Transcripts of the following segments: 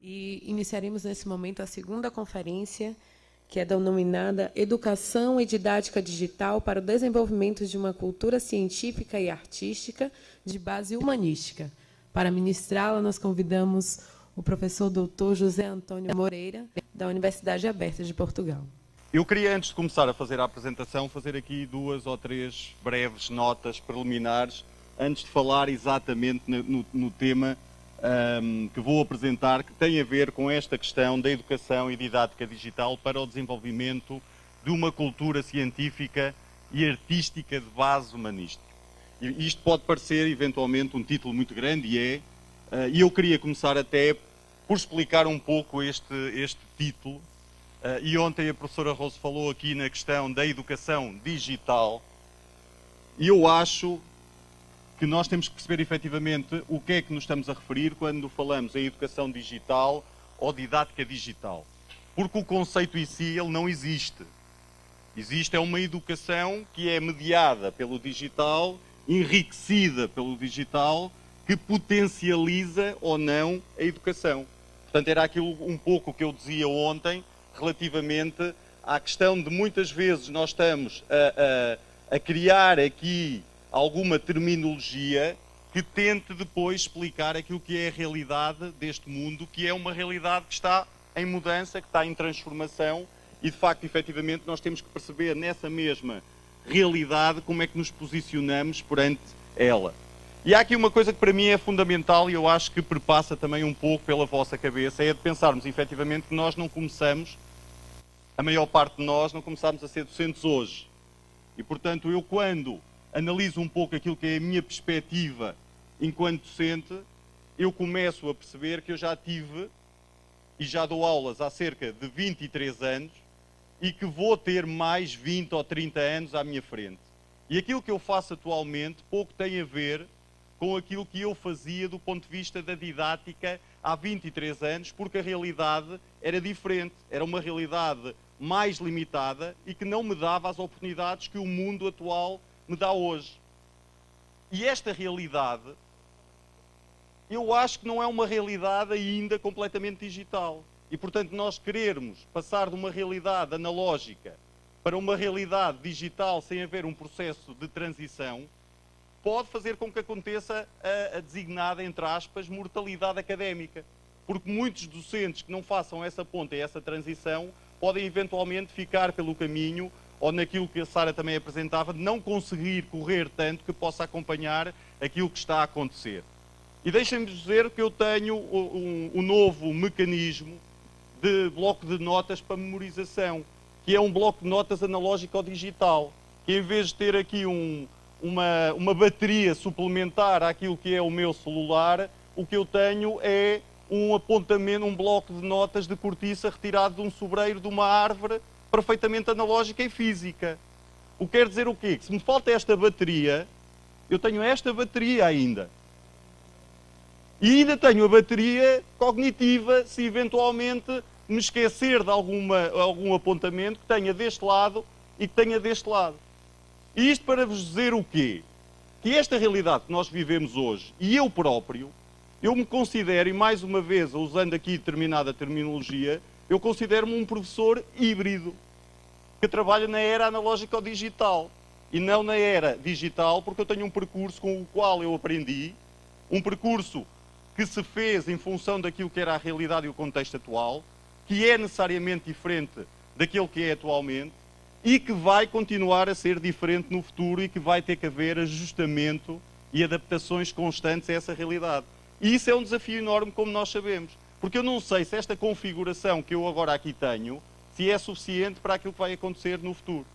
E iniciaremos nesse momento a segunda conferência, que é denominada Educação e Didática Digital para o Desenvolvimento de uma Cultura Científica e Artística de Base Humanística. Para ministrá-la, nós convidamos o professor Dr. José Antônio Moreira, da Universidade Aberta de Portugal. Eu queria, antes de começar a fazer a apresentação, fazer aqui 2 ou 3 breves notas preliminares, antes de falar exatamente no tema que vou apresentar, que tem a ver com esta questão da educação e didática digital para o desenvolvimento de uma cultura científica e artística de base humanística. E isto pode parecer, eventualmente, um título muito grande, e eu queria começar até por explicar um pouco este título. E ontem a professora Rose falou aqui na questão da educação digital, e eu acho que nós temos que perceber efetivamente o que é que nos estamos a referir quando falamos em educação digital ou didática digital. Porque o conceito em si ele não existe. Existe uma educação que é mediada pelo digital, enriquecida pelo digital, que potencializa ou não a educação. Portanto, era aquilo um pouco que eu dizia ontem, relativamente à questão de muitas vezes nós estamos a criar aqui alguma terminologia que tente depois explicar aquilo que é a realidade deste mundo, que é uma realidade que está em mudança, que está em transformação, e de facto, efetivamente, nós temos que perceber nessa mesma realidade como é que nos posicionamos perante ela. E há aqui uma coisa que para mim é fundamental e eu acho que perpassa também um pouco pela vossa cabeça, é de pensarmos efetivamente que nós não começamos, a maior parte de nós não começamos a ser docentes hoje. E portanto eu quando analiso um pouco aquilo que é a minha perspectiva enquanto docente, eu começo a perceber que eu já tive e já dou aulas há cerca de 23 anos e que vou ter mais 20 ou 30 anos à minha frente. E aquilo que eu faço atualmente pouco tem a ver com aquilo que eu fazia do ponto de vista da didática há 23 anos, porque a realidade era diferente, era uma realidade mais limitada e que não me dava as oportunidades que o mundo atual me dá hoje. E esta realidade, eu acho que não é uma realidade ainda completamente digital. E, portanto, nós querermos passar de uma realidade analógica para uma realidade digital sem haver um processo de transição, pode fazer com que aconteça a designada, entre aspas, mortalidade académica. Porque muitos docentes que não façam essa ponte e essa transição podem eventualmente ficar pelo caminho ou naquilo que a Sara também apresentava, de não conseguir correr tanto que possa acompanhar aquilo que está a acontecer. E deixem-me dizer que eu tenho um novo mecanismo de bloco de notas para memorização, que é um bloco de notas analógico ou digital, que em vez de ter aqui uma bateria suplementar àquilo que é o meu celular, o que eu tenho é um apontamento, um bloco de notas de cortiça retirado de um sobreiro de uma árvore, perfeitamente analógica e física. O que quer dizer o quê? Que se me falta esta bateria, eu tenho esta bateria ainda. E ainda tenho a bateria cognitiva, se eventualmente me esquecer de algum apontamento que tenha deste lado e que tenha deste lado. E isto para vos dizer o quê? Que esta realidade que nós vivemos hoje, e eu próprio, eu me considero, e mais uma vez, usando aqui determinada terminologia, eu considero-me um professor híbrido, que trabalha na era analógica ou digital, e não na era digital, porque eu tenho um percurso com o qual eu aprendi, um percurso que se fez em função daquilo que era a realidade e o contexto atual, que é necessariamente diferente daquele que é atualmente, e que vai continuar a ser diferente no futuro e que vai ter que haver ajustamento e adaptações constantes a essa realidade. E isso é um desafio enorme, como nós sabemos, porque eu não sei se esta configuração que eu agora aqui tenho, se é suficiente para aquilo que vai acontecer no futuro.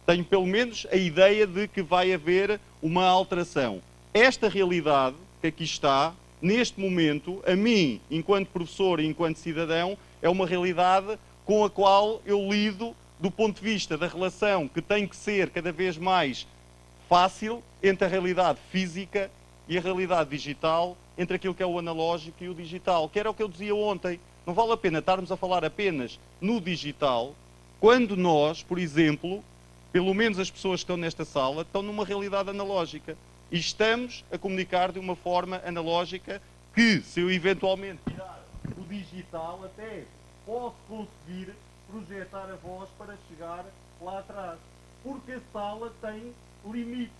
Tenho pelo menos a ideia de que vai haver uma alteração. Esta realidade que aqui está, neste momento, a mim, enquanto professor e enquanto cidadão, é uma realidade com a qual eu lido do ponto de vista da relação que tem que ser cada vez mais fácil entre a realidade física e a realidade digital, entre aquilo que é o analógico e o digital, que era o que eu dizia ontem. Não vale a pena estarmos a falar apenas no digital, quando nós, por exemplo, pelo menos as pessoas que estão nesta sala, estão numa realidade analógica. E estamos a comunicar de uma forma analógica que, se eu eventualmente tirar o digital até posso conseguir projetar a voz para chegar lá atrás. Porque a sala tem limites.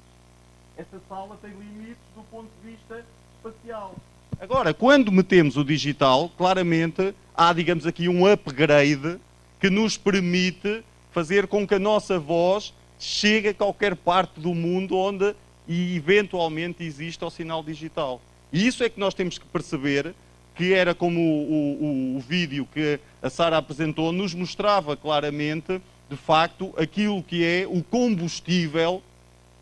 Essa sala tem limites do ponto de vista espacial. Agora, quando metemos o digital, claramente há, digamos aqui, um upgrade que nos permite fazer com que a nossa voz chegue a qualquer parte do mundo onde eventualmente exista o sinal digital. E isso é que nós temos que perceber, que era como o vídeo que a Sara apresentou, nos mostrava claramente, de facto, aquilo que é o combustível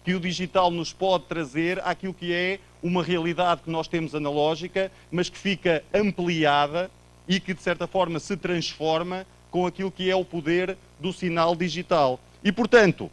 que o digital nos pode trazer àquilo que é uma realidade que nós temos analógica, mas que fica ampliada e que, de certa forma, se transforma com aquilo que é o poder do sinal digital. E, portanto,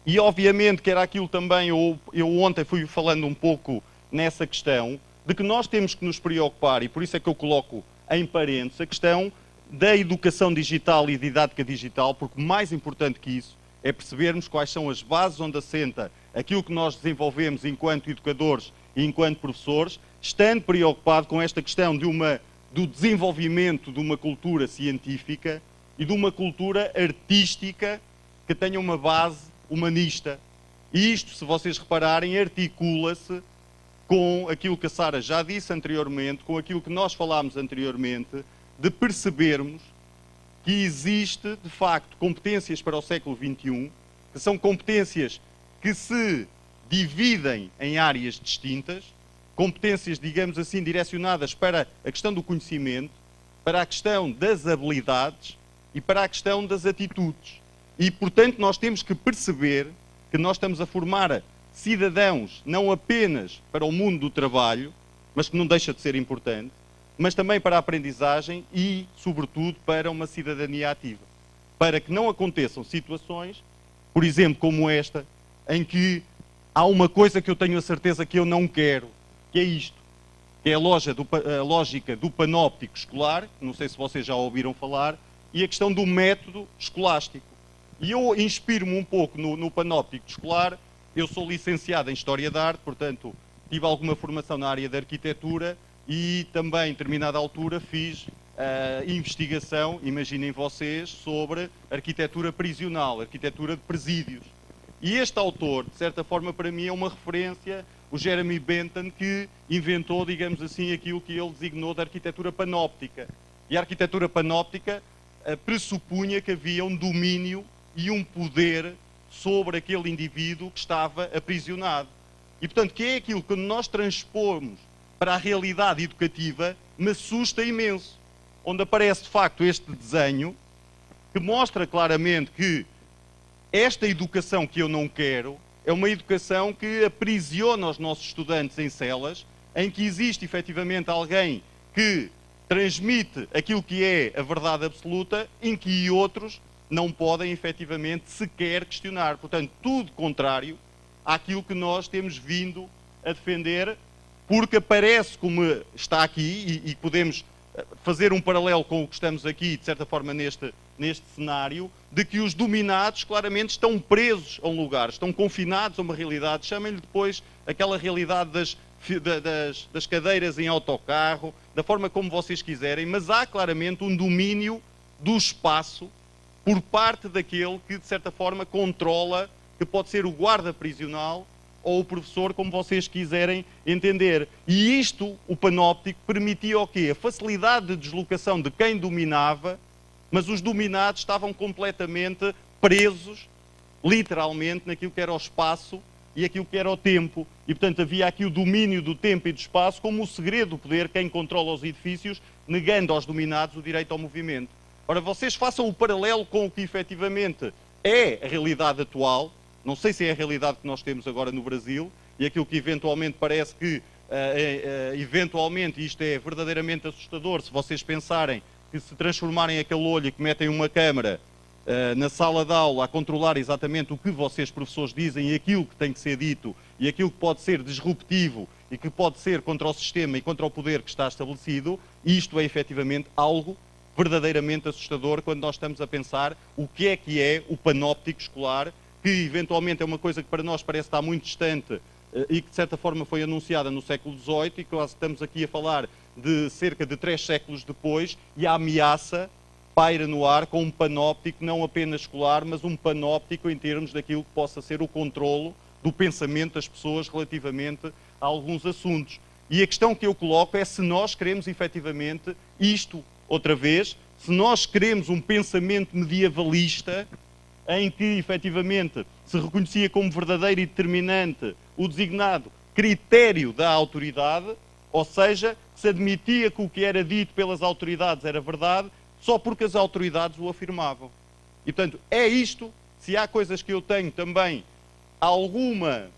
e obviamente que era aquilo também, eu ontem fui falando um pouco nessa questão, de que nós temos que nos preocupar, e por isso é que eu coloco em parênteses a questão da educação digital e didática digital, porque mais importante que isso é percebermos quais são as bases onde assenta aquilo que nós desenvolvemos enquanto educadores e enquanto professores, estando preocupado com esta questão do desenvolvimento de uma cultura científica e de uma cultura artística que tenha uma base humanista. E isto, se vocês repararem, articula-se com aquilo que a Sara já disse anteriormente, com aquilo que nós falámos anteriormente, de percebermos que existe, de facto, competências para o século XXI, que são competências que se dividem em áreas distintas, competências, digamos assim, direcionadas para a questão do conhecimento, para a questão das habilidades e para a questão das atitudes. E, portanto, nós temos que perceber que nós estamos a formar cidadãos não apenas para o mundo do trabalho, mas que não deixa de ser importante, mas também para a aprendizagem e, sobretudo, para uma cidadania ativa. Para que não aconteçam situações, por exemplo, como esta, em que há uma coisa que eu tenho a certeza que eu não quero, que é isto, que é a lógica do panóptico escolar, não sei se vocês já ouviram falar, e a questão do método escolástico. E eu inspiro-me um pouco no panóptico escolar. Eu sou licenciado em História da Arte, portanto, tive alguma formação na área da arquitetura e também, em determinada altura, fiz investigação, imaginem vocês, sobre arquitetura prisional, arquitetura de presídios. E este autor, de certa forma, para mim é uma referência, o Jeremy Bentham, que inventou, digamos assim, aquilo que ele designou de arquitetura panóptica. E a arquitetura panóptica pressupunha que havia um domínio e um poder sobre aquele indivíduo que estava aprisionado. E, portanto, que é aquilo que nós transpomos para a realidade educativa, me assusta imenso. Onde aparece, de facto, este desenho que mostra claramente que esta educação que eu não quero é uma educação que aprisiona os nossos estudantes em celas, em que existe, efetivamente, alguém que transmite aquilo que é a verdade absoluta, em que outros não podem, efetivamente, sequer questionar. Portanto, tudo contrário àquilo que nós temos vindo a defender, porque aparece, como está aqui, e podemos fazer um paralelo com o que estamos aqui, de certa forma, neste cenário, de que os dominados, claramente, estão presos a um lugar, estão confinados a uma realidade, chamem-lhe depois aquela realidade das cadeiras em autocarro, da forma como vocês quiserem, mas há, claramente, um domínio do espaço por parte daquele que, de certa forma, controla, que pode ser o guarda prisional ou o professor, como vocês quiserem entender. E isto, o panóptico, permitia o quê? A facilidade de deslocação de quem dominava, mas os dominados estavam completamente presos, literalmente, naquilo que era o espaço e aquilo que era o tempo. E, portanto, havia aqui o domínio do tempo e do espaço como o segredo do poder, quem controla os edifícios, negando aos dominados o direito ao movimento. Ora, vocês façam o paralelo com o que efetivamente é a realidade atual, não sei se é a realidade que nós temos agora no Brasil, e aquilo que eventualmente parece que, eventualmente, isto é verdadeiramente assustador, se vocês pensarem que se transformarem aquele olho e que metem uma câmara na sala de aula a controlar exatamente o que vocês, professores, dizem e aquilo que tem que ser dito e aquilo que pode ser disruptivo e que pode ser contra o sistema e contra o poder que está estabelecido, isto é efetivamente algo verdadeiramente assustador quando nós estamos a pensar o que é o panóptico escolar, que eventualmente é uma coisa que para nós parece estar muito distante e que de certa forma foi anunciada no século XVIII e que nós estamos aqui a falar de cerca de 3 séculos depois, e a ameaça paira no ar com um panóptico não apenas escolar, mas um panóptico em termos daquilo que possa ser o controlo do pensamento das pessoas relativamente a alguns assuntos. E a questão que eu coloco é se nós queremos efetivamente isto, outra vez, se nós queremos um pensamento medievalista em que efetivamente se reconhecia como verdadeiro e determinante o designado critério da autoridade, ou seja, se admitia que o que era dito pelas autoridades era verdade, só porque as autoridades o afirmavam. E, portanto, é isto. Se há coisas que eu tenho também alguma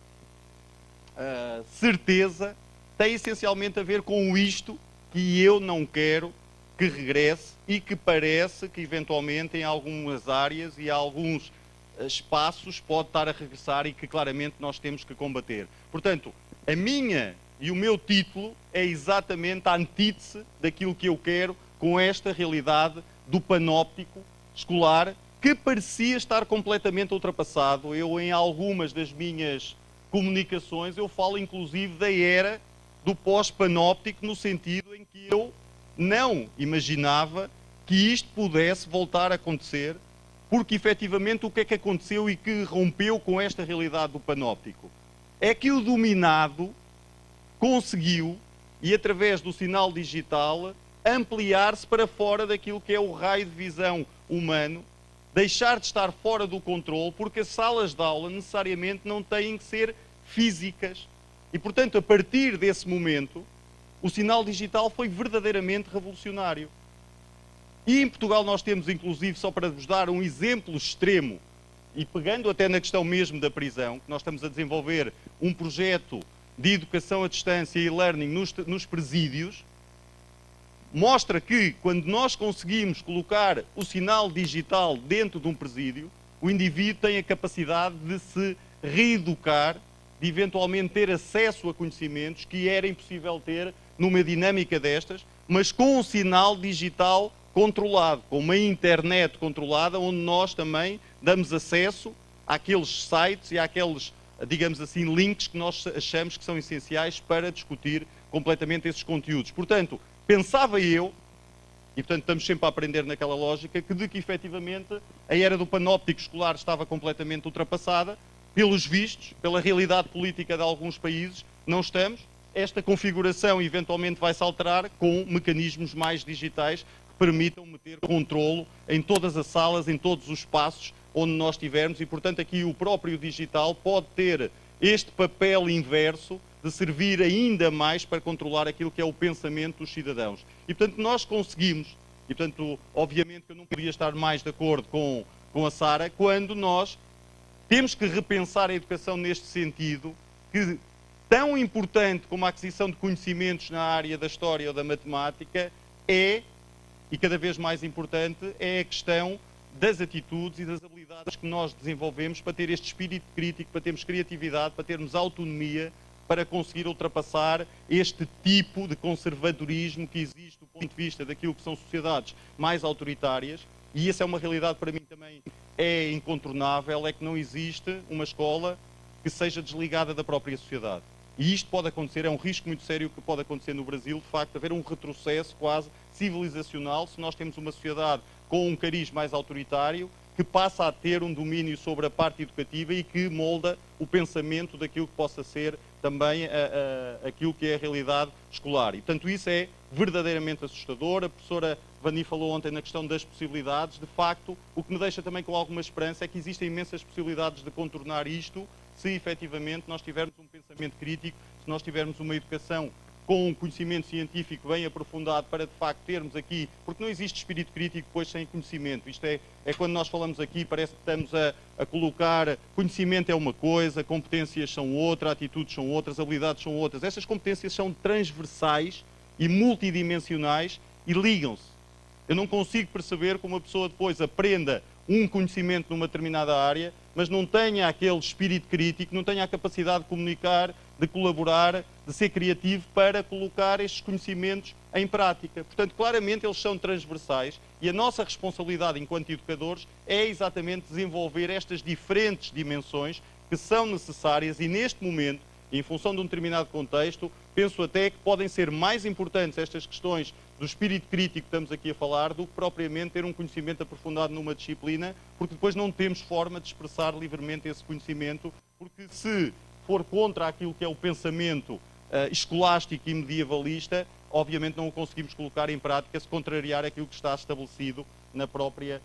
certeza, tem essencialmente a ver com isto que eu não quero que regresse e que parece que, eventualmente, em algumas áreas e alguns espaços pode estar a regressar e que, claramente, nós temos que combater. Portanto, a minha e o meu título é exatamente a antítese daquilo que eu quero com esta realidade do panóptico escolar que parecia estar completamente ultrapassado. Eu, em algumas das minhas comunicações, eu falo inclusive da era do pós-panóptico, no sentido em que eu não imaginava que isto pudesse voltar a acontecer, porque efetivamente o que é que aconteceu e que rompeu com esta realidade do panóptico? É que o dominado conseguiu, e através do sinal digital, ampliar-se para fora daquilo que é o raio de visão humano, deixar de estar fora do controle, porque as salas de aula necessariamente não têm que ser físicas. E, portanto, a partir desse momento, o sinal digital foi verdadeiramente revolucionário. E em Portugal nós temos, inclusive, só para vos dar um exemplo extremo, e pegando até na questão mesmo da prisão, que nós estamos a desenvolver um projeto de educação à distância e learning nos presídios, mostra que, quando nós conseguimos colocar o sinal digital dentro de um presídio, o indivíduo tem a capacidade de se reeducar, de eventualmente ter acesso a conhecimentos que era impossível ter numa dinâmica destas, mas com um sinal digital controlado, com uma internet controlada, onde nós também damos acesso àqueles sites e àqueles, digamos assim, links que nós achamos que são essenciais para discutir completamente esses conteúdos. Portanto, pensava eu, e portanto estamos sempre a aprender naquela lógica, que efetivamente a era do panóptico escolar estava completamente ultrapassada, pelos vistos, pela realidade política de alguns países, não estamos. Esta configuração eventualmente vai-se alterar com mecanismos mais digitais que permitam meter controlo em todas as salas, em todos os espaços onde nós estivermos, e portanto aqui o próprio digital pode ter este papel inverso de servir ainda mais para controlar aquilo que é o pensamento dos cidadãos. E, portanto, nós conseguimos, e, portanto, obviamente que eu não podia estar mais de acordo com a Sara, quando nós temos que repensar a educação neste sentido, que tão importante como a aquisição de conhecimentos na área da história ou da matemática é, e cada vez mais importante, é a questão das atitudes e das habilidades que nós desenvolvemos para ter este espírito crítico, para termos criatividade, para termos autonomia, para conseguir ultrapassar este tipo de conservadorismo que existe do ponto de vista daquilo que são sociedades mais autoritárias, e essa é uma realidade para mim também é incontornável, é que não existe uma escola que seja desligada da própria sociedade. E isto pode acontecer, é um risco muito sério que pode acontecer no Brasil, de facto, haver um retrocesso quase civilizacional, se nós temos uma sociedade com um cariz mais autoritário, que passa a ter um domínio sobre a parte educativa e que molda o pensamento daquilo que possa ser também aquilo que é a realidade escolar. E, portanto, isso é verdadeiramente assustador. A professora Vani falou ontem na questão das possibilidades. De facto, o que me deixa também com alguma esperança é que existem imensas possibilidades de contornar isto se, efetivamente, nós tivermos um pensamento crítico, se nós tivermos uma educação com um conhecimento científico bem aprofundado para, de facto, termos aqui, porque não existe espírito crítico depois sem conhecimento. Isto é quando nós falamos aqui, parece que estamos a colocar conhecimento é uma coisa, competências são outra, atitudes são outras, habilidades são outras. Essas competências são transversais e multidimensionais e ligam-se. Eu não consigo perceber como a pessoa depois aprenda um conhecimento numa determinada área, mas não tenha aquele espírito crítico, não tenha a capacidade de comunicar, de colaborar, de ser criativo para colocar estes conhecimentos em prática. Portanto, claramente eles são transversais e a nossa responsabilidade enquanto educadores é exatamente desenvolver estas diferentes dimensões que são necessárias e neste momento, em função de um determinado contexto, penso até que podem ser mais importantes estas questões do espírito crítico que estamos aqui a falar do que propriamente ter um conhecimento aprofundado numa disciplina, porque depois não temos forma de expressar livremente esse conhecimento, porque se for contra aquilo que é o pensamento escolástico e medievalista, obviamente não o conseguimos colocar em prática se contrariar aquilo que está estabelecido na própria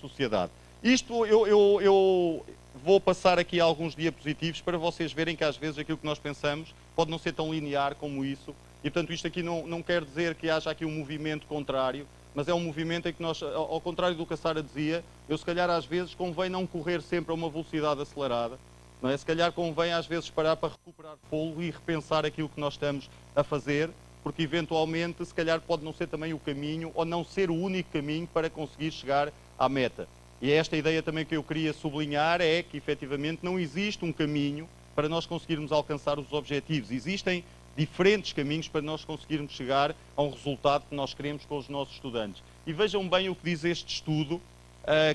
sociedade. Isto eu vou passar aqui alguns diapositivos para vocês verem que às vezes aquilo que nós pensamos pode não ser tão linear como isso, e portanto isto aqui não quer dizer que haja aqui um movimento contrário, mas é um movimento em que nós, ao contrário do que a Sara dizia, eu se calhar às vezes convém não correr sempre a uma velocidade acelerada, não é? Se calhar convém às vezes parar para recuperar fôlego e repensar aquilo que nós estamos a fazer, porque eventualmente se calhar pode não ser também o caminho, ou não ser o único caminho para conseguir chegar à meta. E esta ideia também que eu queria sublinhar é que efetivamente não existe um caminho para nós conseguirmos alcançar os objetivos. Existem diferentes caminhos para nós conseguirmos chegar a um resultado que nós queremos com os nossos estudantes. E vejam bem o que diz este estudo,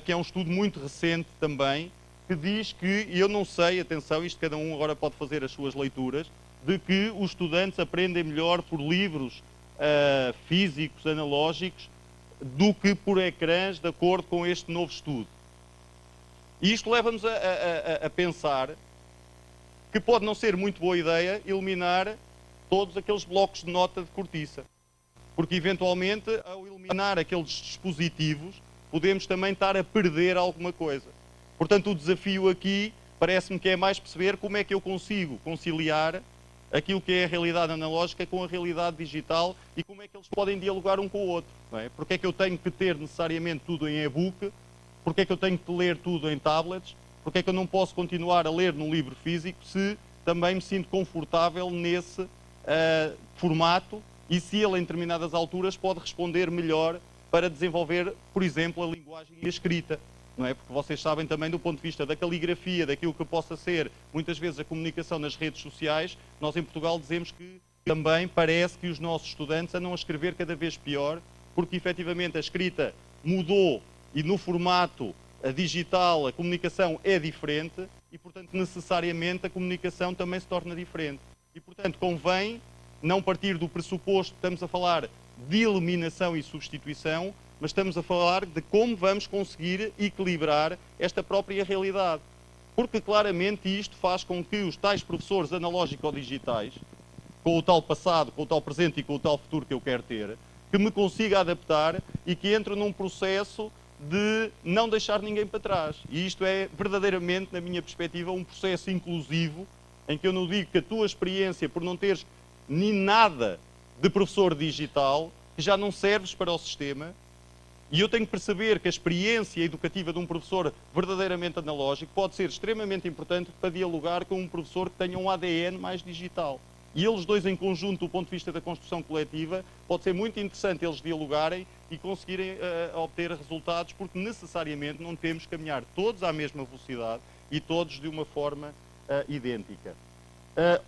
que é um estudo muito recente também, que diz que, e eu não sei, atenção, isto cada um agora pode fazer as suas leituras, de que os estudantes aprendem melhor por livros físicos, analógicos, do que por ecrãs, de acordo com este novo estudo. E isto leva-nos a pensar que pode não ser muito boa ideia eliminar todos aqueles blocos de nota de cortiça. Porque, eventualmente, ao eliminar aqueles dispositivos, podemos também estar a perder alguma coisa. Portanto, o desafio aqui parece-me que é mais perceber como é que eu consigo conciliar aquilo que é a realidade analógica com a realidade digital e como é que eles podem dialogar um com o outro. Não é? Porque é que eu tenho que ter necessariamente tudo em e-book? Porque é que eu tenho que ler tudo em tablets? Porque é que eu não posso continuar a ler num livro físico se também me sinto confortável nesse formato e se ele, em determinadas alturas, pode responder melhor para desenvolver, por exemplo, a linguagem e a escrita. Não é? Porque vocês sabem também, do ponto de vista da caligrafia, daquilo que possa ser, muitas vezes, a comunicação nas redes sociais, nós em Portugal dizemos que também parece que os nossos estudantes andam a escrever cada vez pior, porque efetivamente a escrita mudou e no formato digital a comunicação é diferente e, portanto, necessariamente a comunicação também se torna diferente. E, portanto, convém não partir do pressuposto que estamos a falar de eliminação e substituição, mas estamos a falar de como vamos conseguir equilibrar esta própria realidade. Porque claramente isto faz com que os tais professores analógico-digitais, com o tal passado, com o tal presente e com o tal futuro que eu quero ter, que me consiga adaptar e que entre num processo de não deixar ninguém para trás. E isto é verdadeiramente, na minha perspectiva, um processo inclusivo, em que eu não digo que a tua experiência, por não teres nem nada de professor digital, que já não serves para o sistema, e eu tenho que perceber que a experiência educativa de um professor verdadeiramente analógico pode ser extremamente importante para dialogar com um professor que tenha um ADN mais digital. E eles dois em conjunto, do ponto de vista da construção coletiva, pode ser muito interessante eles dialogarem e conseguirem obter resultados, porque necessariamente não temos que caminhar todos à mesma velocidade e todos de uma forma idêntica.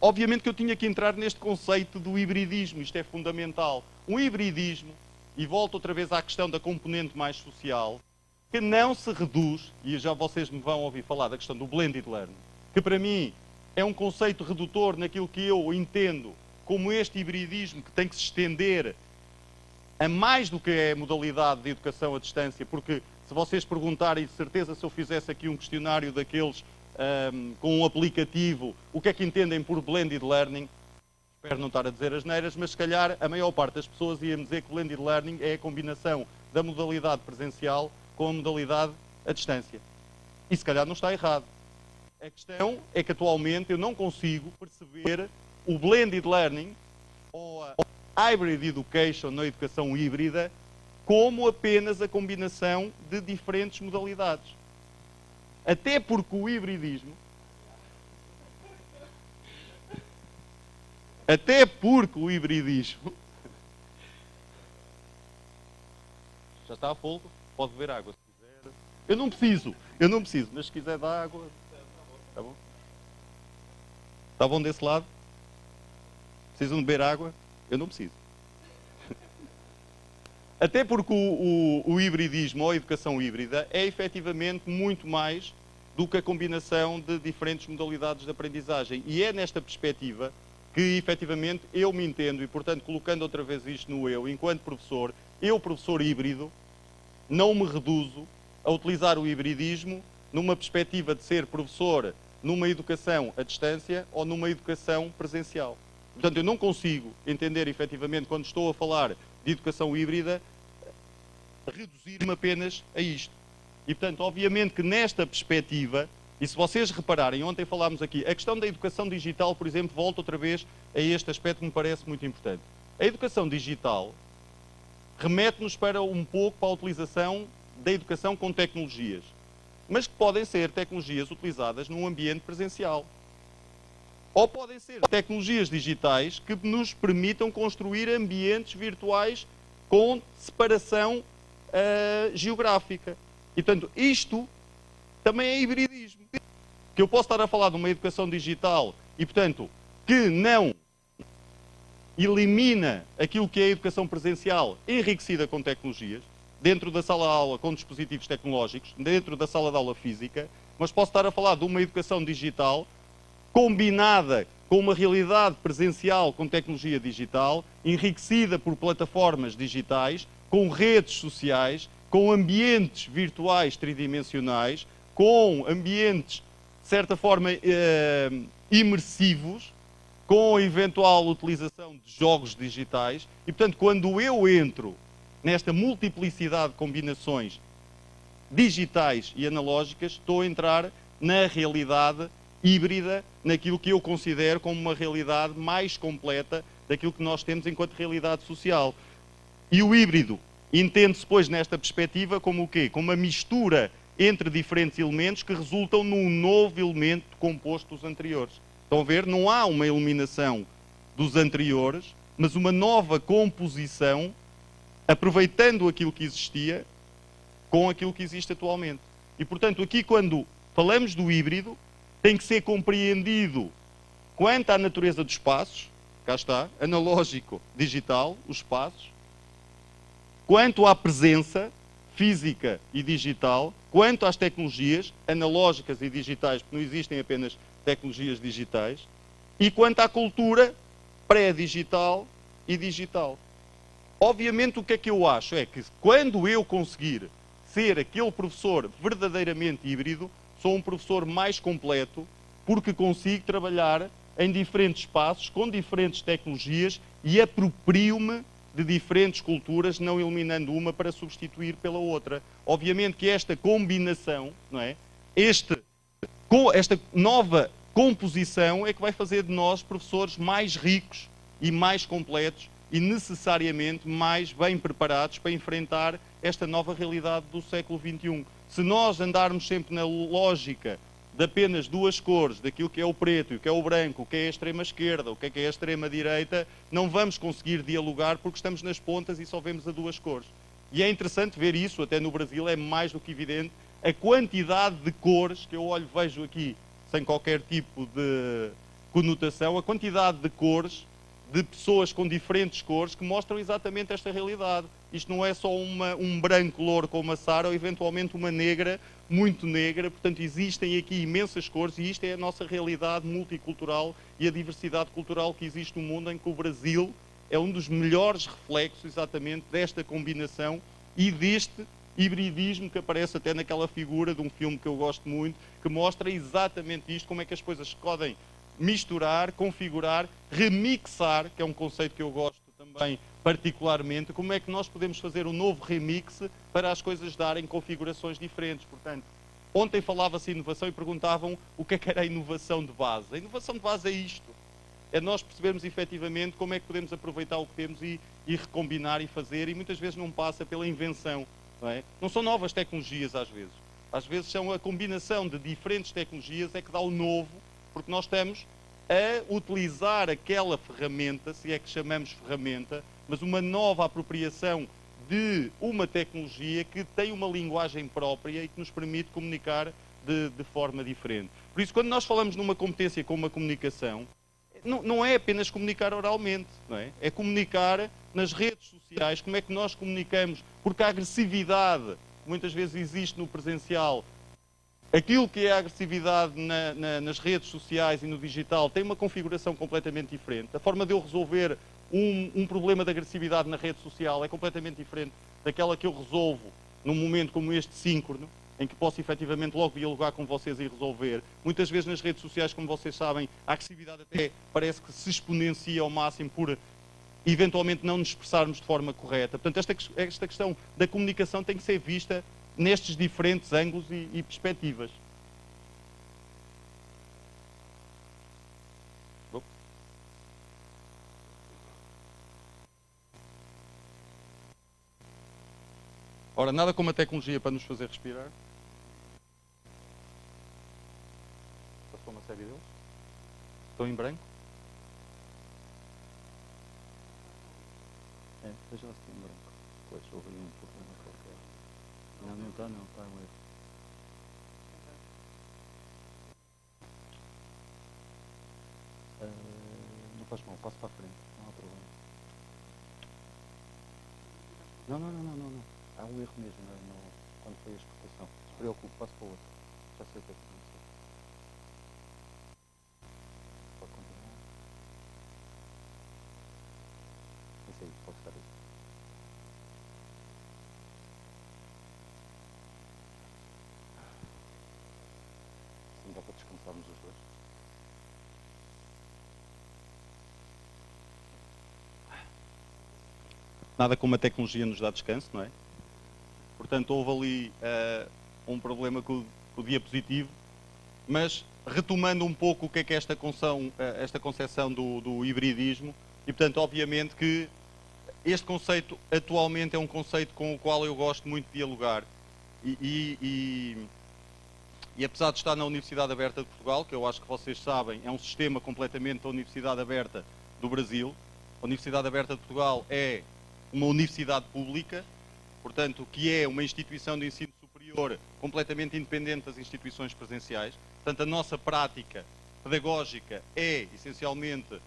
Obviamente que eu tinha que entrar neste conceito do hibridismo, isto é fundamental. Um hibridismo, e volto outra vez à questão da componente mais social, que não se reduz, e já vocês me vão ouvir falar da questão do blended learning, que para mim é um conceito redutor naquilo que eu entendo como este hibridismo que tem que se estender a mais do que é a modalidade de educação à distância, porque se vocês perguntarem, de certeza, se eu fizesse aqui um questionário daqueles com um aplicativo, o que é que entendem por blended learning? Espero não estar a dizer asneiras, mas se calhar a maior parte das pessoas ia-me dizer que blended learning é a combinação da modalidade presencial com a modalidade à distância. E se calhar não está errado. A questão é que atualmente eu não consigo perceber o blended learning ou a hybrid education, na educação híbrida, como apenas a combinação de diferentes modalidades. Até porque o hibridismo já está a fogo, pode beber água se quiser. Eu não preciso, mas se quiser dar água, está bom? Está bom desse lado? Precisam de beber água? Eu não preciso. Até porque o hibridismo ou a educação híbrida é efetivamente muito mais do que a combinação de diferentes modalidades de aprendizagem. E é nesta perspectiva que efetivamente eu me entendo e, portanto, colocando outra vez isto no eu, enquanto professor, eu, professor híbrido, não me reduzo a utilizar o hibridismo numa perspectiva de ser professor numa educação à distância ou numa educação presencial. Portanto, eu não consigo entender efetivamente, quando estou a falar de educação híbrida, reduzir-me apenas a isto. E, portanto, obviamente que nesta perspectiva, e se vocês repararem, ontem falámos aqui, a questão da educação digital, por exemplo, volta outra vez a este aspecto que me parece muito importante. A educação digital remete-nos para um pouco para a utilização da educação com tecnologias, mas que podem ser tecnologias utilizadas num ambiente presencial. Ou podem ser tecnologias digitais que nos permitam construir ambientes virtuais com separação geográfica. E, portanto, isto também é hibridismo. Que eu posso estar a falar de uma educação digital e, portanto, que não elimina aquilo que é a educação presencial enriquecida com tecnologias, dentro da sala de aula com dispositivos tecnológicos, dentro da sala de aula física, mas posso estar a falar de uma educação digital combinada com uma realidade presencial com tecnologia digital, enriquecida por plataformas digitais, com redes sociais, com ambientes virtuais tridimensionais, com ambientes, de certa forma, imersivos, com a eventual utilização de jogos digitais. E, portanto, quando eu entro nesta multiplicidade de combinações digitais e analógicas, estou a entrar na realidade híbrida, naquilo que eu considero como uma realidade mais completa daquilo que nós temos enquanto realidade social. E o híbrido entende-se, pois, nesta perspectiva como o quê? Como uma mistura entre diferentes elementos que resultam num novo elemento composto dos anteriores. Estão a ver? Não há uma eliminação dos anteriores, mas uma nova composição, aproveitando aquilo que existia com aquilo que existe atualmente. E, portanto, aqui quando falamos do híbrido, tem que ser compreendido quanto à natureza dos espaços, cá está, analógico, digital, os espaços, quanto à presença física e digital, quanto às tecnologias analógicas e digitais, porque não existem apenas tecnologias digitais, e quanto à cultura pré-digital e digital. Obviamente o que é que eu acho é que quando eu conseguir ser aquele professor verdadeiramente híbrido, sou um professor mais completo, porque consigo trabalhar em diferentes espaços, com diferentes tecnologias e aproprio-me de diferentes culturas, não eliminando uma para substituir pela outra. Obviamente que esta combinação, não é? Esta nova composição é que vai fazer de nós professores mais ricos e mais completos e necessariamente mais bem preparados para enfrentar esta nova realidade do século XXI. Se nós andarmos sempre na lógica de apenas duas cores, daquilo que é o preto e o que é o branco, o que é a extrema-esquerda, o que é a extrema-direita, não vamos conseguir dialogar porque estamos nas pontas e só vemos a duas cores. E é interessante ver isso, até no Brasil é mais do que evidente, a quantidade de cores, que eu vejo aqui sem qualquer tipo de conotação, a quantidade de cores, de pessoas com diferentes cores que mostram exatamente esta realidade. Isto não é só um branco louro como a Sara ou eventualmente uma negra, muito negra, portanto existem aqui imensas cores e isto é a nossa realidade multicultural e a diversidade cultural que existe no mundo, em que o Brasil é um dos melhores reflexos exatamente desta combinação e deste hibridismo que aparece até naquela figura de um filme que eu gosto muito, que mostra exatamente isto, como é que as coisas se podem misturar, configurar, remixar, que é um conceito que eu gosto também particularmente, como é que nós podemos fazer um novo remix para as coisas darem configurações diferentes. Portanto, ontem falava-se de inovação e perguntavam o que era a inovação de base. A inovação de base é isto, é nós percebermos efetivamente como é que podemos aproveitar o que temos e recombinar e fazer, e muitas vezes não passa pela invenção, não é? Não são novas tecnologias às vezes são a combinação de diferentes tecnologias é que dá o novo, porque nós estamos a utilizar aquela ferramenta, se é que chamamos ferramenta, mas uma nova apropriação de uma tecnologia que tem uma linguagem própria e que nos permite comunicar de forma diferente. Por isso, quando nós falamos numa competência como a comunicação, não é apenas comunicar oralmente, não é? É comunicar nas redes sociais, como é que nós comunicamos, porque a agressividade que muitas vezes existe no presencial Aquilo que é a agressividade nas redes sociais e no digital tem uma configuração completamente diferente. A forma de eu resolver um problema de agressividade na rede social é completamente diferente daquela que eu resolvo num momento como este síncrono, em que posso efetivamente logo dialogar com vocês e resolver. Muitas vezes nas redes sociais, como vocês sabem, a agressividade até parece que se exponencia ao máximo por eventualmente não nos expressarmos de forma correta. Portanto, esta questão da comunicação tem que ser vista nestes diferentes ângulos e perspectivas. Ora, nada como a tecnologia para nos fazer respirar. Passou uma série deles. Estão em branco. É, veja lá se tem em branco. Pois, houve um problema qualquer. Não está, não. Está um erro. Não faz mal, passo para a frente. Não há problema. Não. Há um erro mesmo quando foi a exportação. Não se preocupe, passo para o outro. Já sei o que é que aconteceu. Pode continuar. Isso aí, pode estar aí. Assim dá para descansarmos os dois. Nada como a tecnologia nos dá descanso, não é? Portanto, houve ali um problema com o diapositivo, mas retomando um pouco o que é esta concepção do hibridismo, e portanto, obviamente que este conceito atualmente é um conceito com o qual eu gosto muito de dialogar, e apesar de estar na Universidade Aberta de Portugal, que eu acho que vocês sabem, é um sistema completamente da Universidade Aberta do Brasil. A Universidade Aberta de Portugal é uma universidade pública, portanto, que é uma instituição de ensino superior completamente independente das instituições presenciais. Portanto, a nossa prática pedagógica é, essencialmente,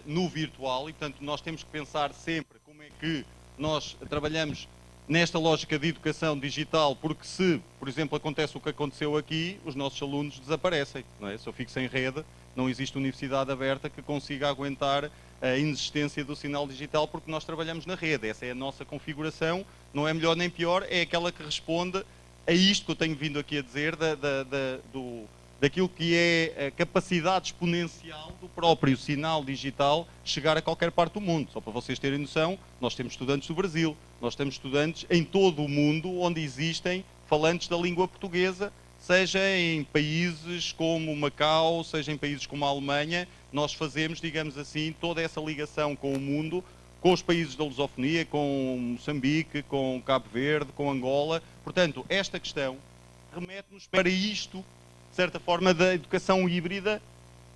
no virtual e, portanto, nós temos que pensar sempre como é que nós trabalhamos nesta lógica de educação digital, porque se, por exemplo, acontece o que aconteceu aqui, os nossos alunos desaparecem, não é? Se eu fico sem rede, não existe universidade aberta que consiga aguentar a inexistência do sinal digital, porque nós trabalhamos na rede. Essa é a nossa configuração, não é melhor nem pior, é aquela que responde a isto que eu tenho vindo aqui a dizer, daquilo que é a capacidade exponencial do próprio sinal digital chegar a qualquer parte do mundo. Só para vocês terem noção, nós temos estudantes do Brasil, nós temos estudantes em todo o mundo onde existem falantes da língua portuguesa, seja em países como Macau, seja em países como a Alemanha. Nós fazemos, digamos assim, toda essa ligação com o mundo, com os países da lusofonia, com Moçambique, com Cabo Verde, com Angola. Portanto, esta questão remete-nos para isto, de certa forma, da educação híbrida,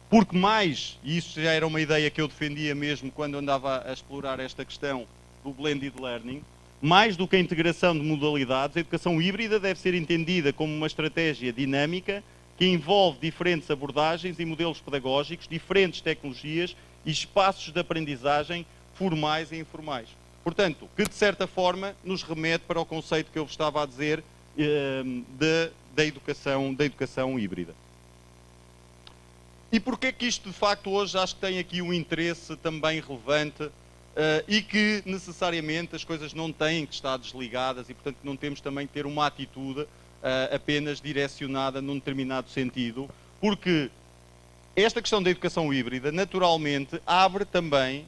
porque mais, e isso já era uma ideia que eu defendia mesmo quando andava a explorar esta questão do blended learning, mais do que a integração de modalidades, a educação híbrida deve ser entendida como uma estratégia dinâmica que envolve diferentes abordagens e modelos pedagógicos, diferentes tecnologias e espaços de aprendizagem formais e informais. Portanto, que de certa forma nos remete para o conceito que eu vos estava a dizer da educação híbrida. E porquê que isto de facto hoje acho que tem aqui um interesse também relevante e que necessariamente as coisas não têm que estar desligadas e portanto não temos também que ter uma atitude apenas direcionada num determinado sentido, porque esta questão da educação híbrida naturalmente abre também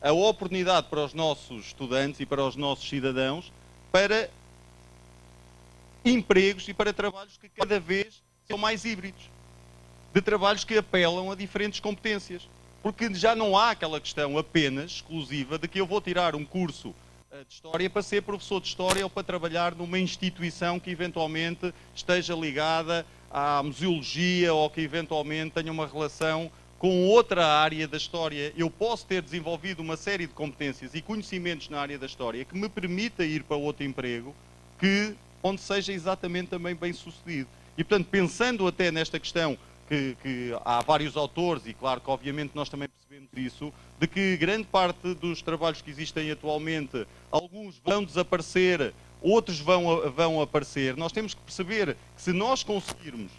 a oportunidade para os nossos estudantes e para os nossos cidadãos para empregos e para trabalhos que cada vez são mais híbridos, de trabalhos que apelam a diferentes competências, porque já não há aquela questão apenas exclusiva de que eu vou tirar um curso de História para ser professor de História ou para trabalhar numa instituição que eventualmente esteja ligada à museologia ou que eventualmente tenha uma relação com outra área da História. Eu posso ter desenvolvido uma série de competências e conhecimentos na área da História que me permita ir para outro emprego onde seja exatamente também bem sucedido. E portanto, pensando até nesta questão que há vários autores, e claro que obviamente nós também percebemos isso, de que grande parte dos trabalhos que existem atualmente, alguns vão desaparecer outros vão aparecer. Nós temos que perceber que se nós conseguirmos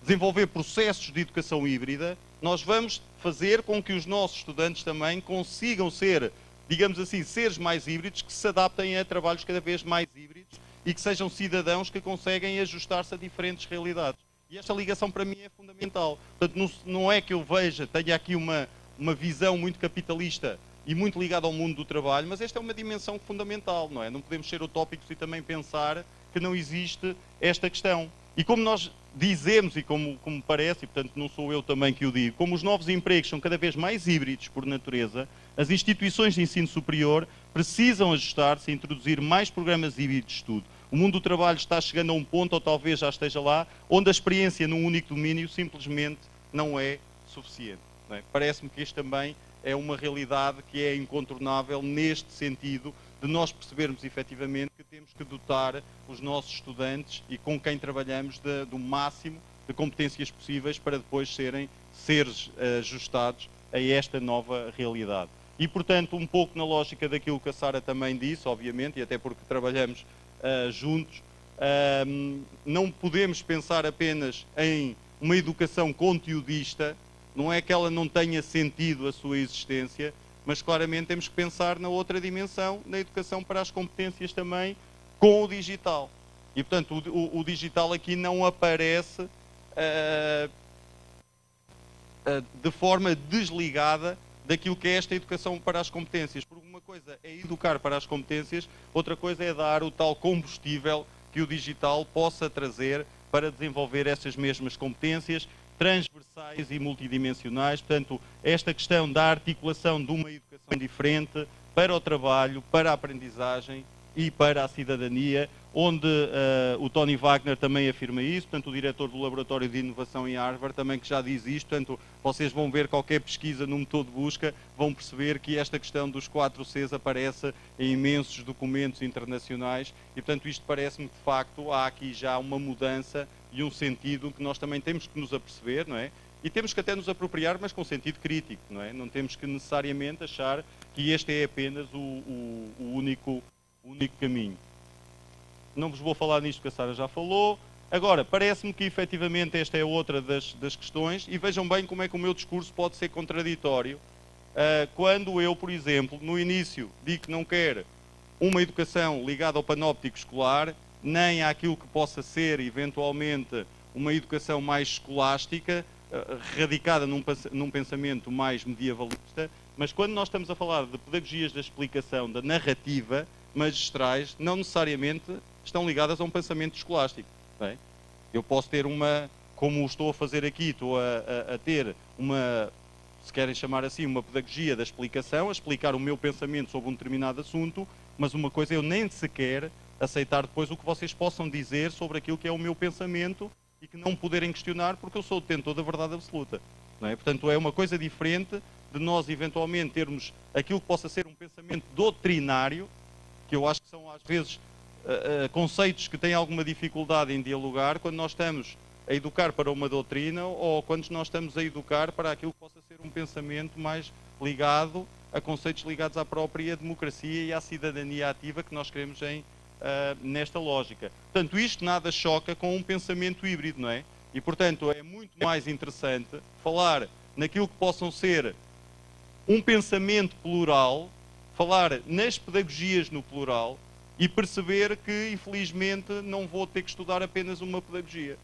desenvolver processos de educação híbrida, nós vamos fazer com que os nossos estudantes também consigam ser, digamos assim, seres mais híbridos, que se adaptem a trabalhos cada vez mais híbridos e que sejam cidadãos que conseguem ajustar-se a diferentes realidades. E esta ligação para mim é fundamental. Portanto, não é que eu veja, tenha aqui uma visão muito capitalista e muito ligada ao mundo do trabalho, mas esta é uma dimensão fundamental, não é? Não podemos ser utópicos e também pensar que não existe esta questão. E como nós dizemos, e como parece, e portanto não sou eu também que o digo, como os novos empregos são cada vez mais híbridos por natureza, as instituições de ensino superior precisam ajustar-se e introduzir mais programas híbridos de estudo. O mundo do trabalho está chegando a um ponto, ou talvez já esteja lá, onde a experiência num único domínio simplesmente não é suficiente. Não é? Parece-me que isto também é uma realidade que é incontornável neste sentido de nós percebermos efetivamente que temos que dotar os nossos estudantes e com quem trabalhamos do máximo de competências possíveis para depois serem seres ajustados a esta nova realidade. E, portanto, um pouco na lógica daquilo que a Sara também disse, obviamente, e até porque trabalhamos juntos, não podemos pensar apenas em uma educação conteudista, não é que ela não tenha sentido a sua existência, mas claramente temos que pensar na outra dimensão, na educação para as competências também, com o digital. E, portanto, o digital aqui não aparece de forma desligada daquilo que é esta educação para as competências. Porque uma coisa é educar para as competências, outra coisa é dar o tal combustível que o digital possa trazer para desenvolver essas mesmas competências transversais e multidimensionais. Portanto, esta questão da articulação de uma educação diferente para o trabalho, para a aprendizagem e para a cidadania, onde o Tony Wagner também afirma isso, portanto, o diretor do Laboratório de Inovação em Harvard também que já diz isto, portanto, vocês vão ver qualquer pesquisa no motor de busca, vão perceber que esta questão dos 4 Cs aparece em imensos documentos internacionais e, portanto, isto parece-me que, de facto, há aqui já uma mudança e um sentido que nós também temos que nos aperceber, não é? E temos que até nos apropriar, mas com sentido crítico, não é? Não temos que necessariamente achar que este é apenas o único caminho. Não vos vou falar nisto que a Sara já falou. Agora, parece-me que efetivamente esta é outra das questões e vejam bem como é que o meu discurso pode ser contraditório quando eu, por exemplo, no início digo que não quero uma educação ligada ao panóptico escolar, nem àquilo que possa ser, eventualmente, uma educação mais escolástica, radicada num pensamento mais medievalista, mas quando nós estamos a falar de pedagogias da explicação, da narrativa, magistrais, não necessariamente estão ligadas a um pensamento escolástico. Bem, eu posso ter como estou a fazer aqui, estou a ter uma, se querem chamar assim, uma pedagogia da explicação, a explicar o meu pensamento sobre um determinado assunto, mas uma coisa é eu nem sequer aceitar depois o que vocês possam dizer sobre aquilo que é o meu pensamento e que não poderem questionar porque eu sou o detentor da verdade absoluta. Não é? Portanto, é uma coisa diferente de nós eventualmente termos aquilo que possa ser um pensamento doutrinário, que eu acho que são às vezes conceitos que têm alguma dificuldade em dialogar quando nós estamos a educar para uma doutrina ou quando nós estamos a educar para aquilo que possa ser um pensamento mais ligado a conceitos ligados à própria democracia e à cidadania ativa que nós queremos nesta lógica. Portanto, isto nada choca com um pensamento híbrido, não é? E, portanto, é muito mais interessante falar naquilo que possam ser um pensamento plural, falar nas pedagogias no plural e perceber que, infelizmente, não vou ter que estudar apenas uma pedagogia.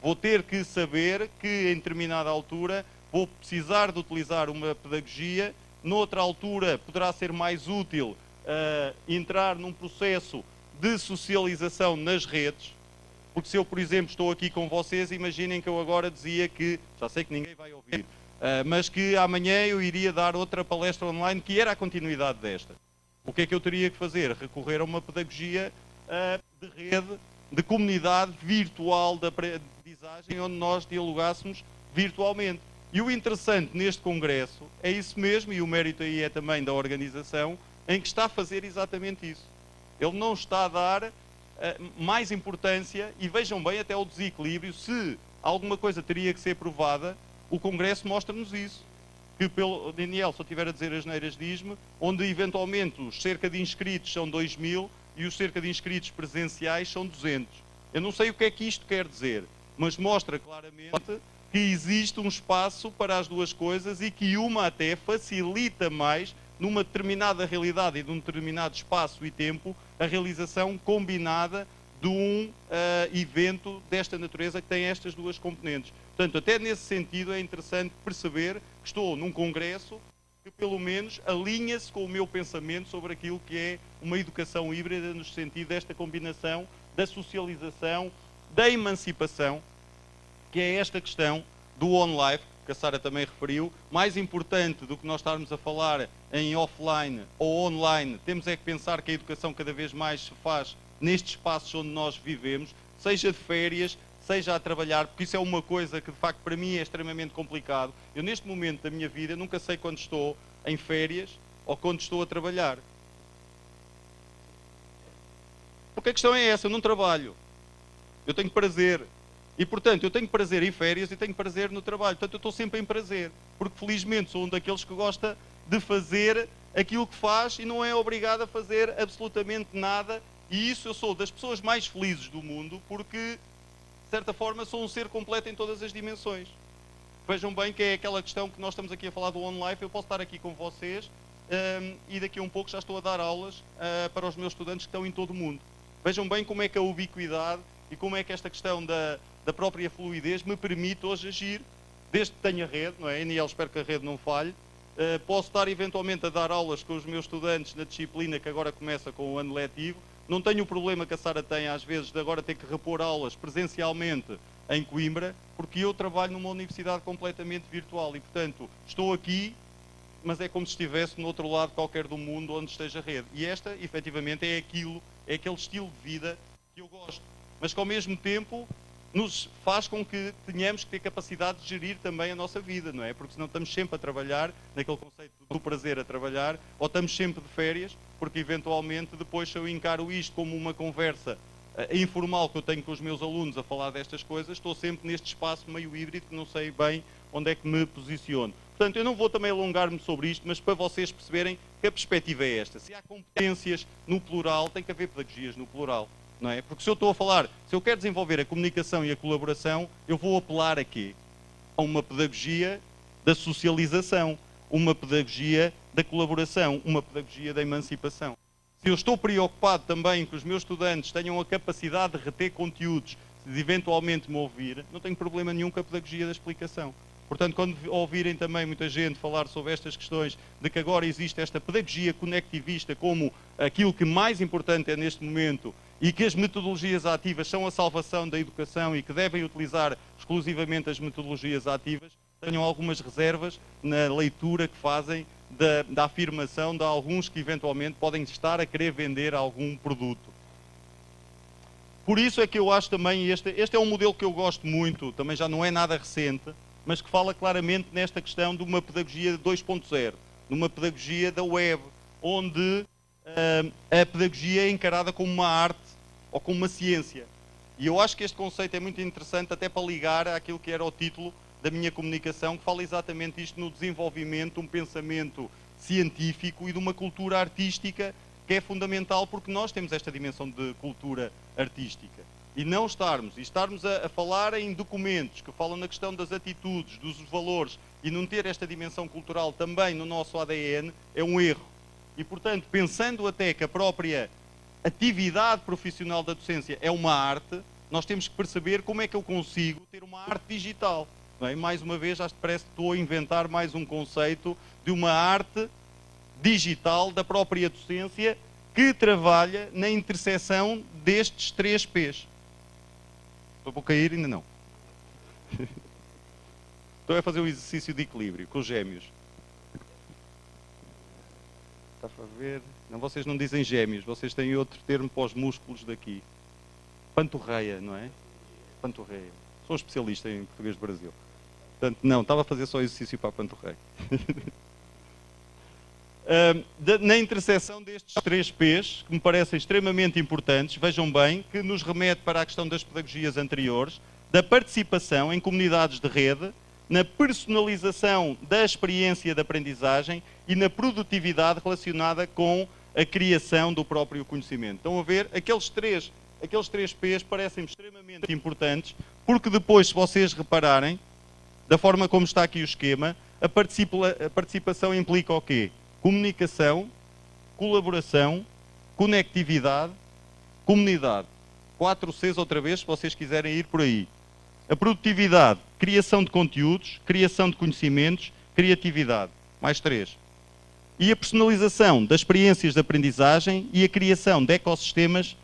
Vou ter que saber que, em determinada altura, vou precisar de utilizar uma pedagogia, noutra altura poderá ser mais útil entrar num processo de socialização nas redes, porque se eu, por exemplo, estou aqui com vocês, imaginem que eu agora dizia que, já sei que ninguém vai ouvir, mas que amanhã eu iria dar outra palestra online que era a continuidade desta. O que é que eu teria que fazer? Recorrer a uma pedagogia de rede, de comunidade virtual de aprendizagem, onde nós dialogássemos virtualmente. E o interessante neste congresso é isso mesmo, e o mérito aí é também da organização, em que está a fazer exatamente isso. Ele não está a dar mais importância, e vejam bem até o desequilíbrio, se alguma coisa teria que ser provada, o congresso mostra-nos isso. Que pelo Daniel, se eu estiver a dizer asneiras, diz-me, onde eventualmente os cerca de inscritos são 2000, e os cerca de inscritos presenciais são 200. Eu não sei o que é que isto quer dizer, mas mostra claramente que existe um espaço para as duas coisas e que uma até facilita mais, numa determinada realidade e de um determinado espaço e tempo, a realização combinada de um evento desta natureza que tem estas duas componentes. Portanto, até nesse sentido é interessante perceber que estou num congresso que pelo menos alinha-se com o meu pensamento sobre aquilo que é uma educação híbrida no sentido desta combinação da socialização, da emancipação, que é esta questão do on-life, que a Sara também referiu. Mais importante do que nós estarmos a falar em offline ou online, temos é que pensar que a educação cada vez mais se faz nestes espaços onde nós vivemos, seja de férias, seja a trabalhar, porque isso é uma coisa que de facto para mim é extremamente complicado. Eu neste momento da minha vida nunca sei quando estou em férias ou quando estou a trabalhar. Porque a questão é essa, eu não trabalho. Eu tenho prazer. E portanto eu tenho prazer em férias e tenho prazer no trabalho. Portanto eu estou sempre em prazer. Porque felizmente sou um daqueles que gosta de fazer aquilo que faz e não é obrigado a fazer absolutamente nada. E isso eu sou das pessoas mais felizes do mundo porque, de certa forma, sou um ser completo em todas as dimensões. Vejam bem que é aquela questão que nós estamos aqui a falar do on-life. Eu posso estar aqui com vocês e daqui a um pouco já estou a dar aulas para os meus estudantes que estão em todo o mundo. Vejam bem como é que a ubiquidade e como é que esta questão da própria fluidez me permite hoje agir, desde que tenha rede, não é? E espero que a rede não falhe. Posso estar eventualmente a dar aulas com os meus estudantes na disciplina que agora começa com o ano letivo. Não tenho o problema que a Sara tem às vezes de agora ter que repor aulas presencialmente em Coimbra, porque eu trabalho numa universidade completamente virtual e, portanto, estou aqui, mas é como se estivesse no outro lado qualquer do mundo onde esteja a rede. E esta, efetivamente, é aquele estilo de vida que eu gosto, mas que ao mesmo tempo nos faz com que tenhamos que ter capacidade de gerir também a nossa vida, não é? Porque senão estamos sempre a trabalhar, naquele conceito do prazer a trabalhar, ou estamos sempre de férias, porque eventualmente depois se eu encaro isto como uma conversa informal que eu tenho com os meus alunos a falar destas coisas, estou sempre neste espaço meio híbrido que não sei bem onde é que me posiciono. Portanto, eu não vou também alongar-me sobre isto, mas para vocês perceberem que a perspectiva é esta. Se há competências no plural, tem que haver pedagogias no plural. Não é? Porque se eu estou a falar, se eu quero desenvolver a comunicação e a colaboração, eu vou apelar a quê? A uma pedagogia da socialização, uma pedagogia da colaboração, uma pedagogia da emancipação. Se eu estou preocupado também que os meus estudantes tenham a capacidade de reter conteúdos, de eventualmente me ouvir, não tenho problema nenhum com a pedagogia da explicação. Portanto, quando ouvirem também muita gente falar sobre estas questões de que agora existe esta pedagogia conectivista como aquilo que mais importante é neste momento e que as metodologias ativas são a salvação da educação e que devem utilizar exclusivamente as metodologias ativas, tenham algumas reservas na leitura que fazem da afirmação de alguns que eventualmente podem estar a querer vender algum produto. Por isso é que eu acho também, este é um modelo que eu gosto muito, também já não é nada recente, mas que fala claramente nesta questão de uma pedagogia 2.0, de uma pedagogia da web, onde a pedagogia é encarada como uma arte ou como uma ciência. E eu acho que este conceito é muito interessante até para ligar àquilo que era o título da minha comunicação, que fala exatamente isto no desenvolvimento de um pensamento científico e de uma cultura artística que é fundamental porque nós temos esta dimensão de cultura artística. E não estarmos a falar em documentos que falam na questão das atitudes, dos valores e não ter esta dimensão cultural também no nosso ADN é um erro. E, portanto, pensando até que a própria atividade profissional da docência é uma arte, nós temos que perceber como é que eu consigo ter uma arte digital. Não é? Mais uma vez, acho que parece que estou a inventar mais um conceito de uma arte digital da própria docência que trabalha na interseção destes 3 P's. Estou a cair? Ainda não. Estou a fazer um exercício de equilíbrio com os gêmeos. Está a ver? Não, vocês não dizem gêmeos, vocês têm outro termo para os músculos daqui. Panturreia, não é? Panturreia. Sou um especialista em português do Brasil. Portanto, não, estava a fazer só exercício para a panturreia. Na interseção destes 3 P's, que me parecem extremamente importantes, vejam bem que nos remete para a questão das pedagogias anteriores, da participação em comunidades de rede, na personalização da experiência de aprendizagem e na produtividade relacionada com a criação do próprio conhecimento. Estão a ver? Aqueles três P's parecem extremamente importantes, porque depois, se vocês repararem, da forma como está aqui o esquema, a participação implica o quê? Comunicação, colaboração, conectividade, comunidade. 4 Cs outra vez, se vocês quiserem ir por aí. A produtividade, criação de conteúdos, criação de conhecimentos, criatividade. Mais 3. E a personalização das experiências de aprendizagem e a criação de ecossistemas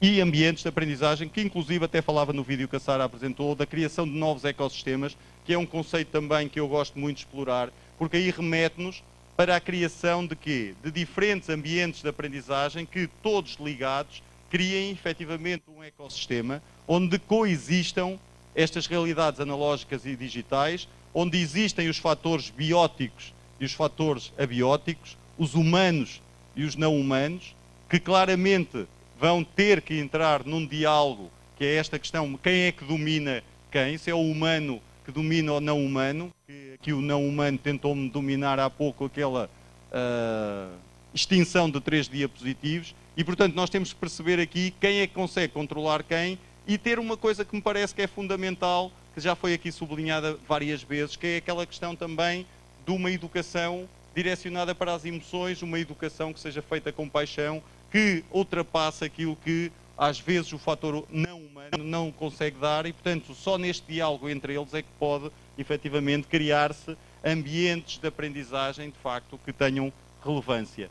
e ambientes de aprendizagem, que inclusive até falava no vídeo que a Sara apresentou, da criação de novos ecossistemas, que é um conceito também que eu gosto muito de explorar, porque aí remete-nos para a criação de quê? De diferentes ambientes de aprendizagem que, todos ligados, criem efetivamente um ecossistema onde coexistam estas realidades analógicas e digitais, onde existem os fatores bióticos e os fatores abióticos, os humanos e os não humanos, que claramente vão ter que entrar num diálogo, que é esta questão, quem é que domina quem, se é o humano que domina o não humano, que o não humano tentou-me dominar há pouco aquela extinção de 3 diapositivos, e portanto nós temos que perceber aqui quem é que consegue controlar quem, e ter uma coisa que me parece que é fundamental, que já foi aqui sublinhada várias vezes, que é aquela questão também de uma educação direcionada para as emoções, uma educação que seja feita com paixão, que ultrapassa aquilo que às vezes o fator não humano não consegue dar, e portanto só neste diálogo entre eles é que pode efetivamente criar-se ambientes de aprendizagem de facto que tenham relevância.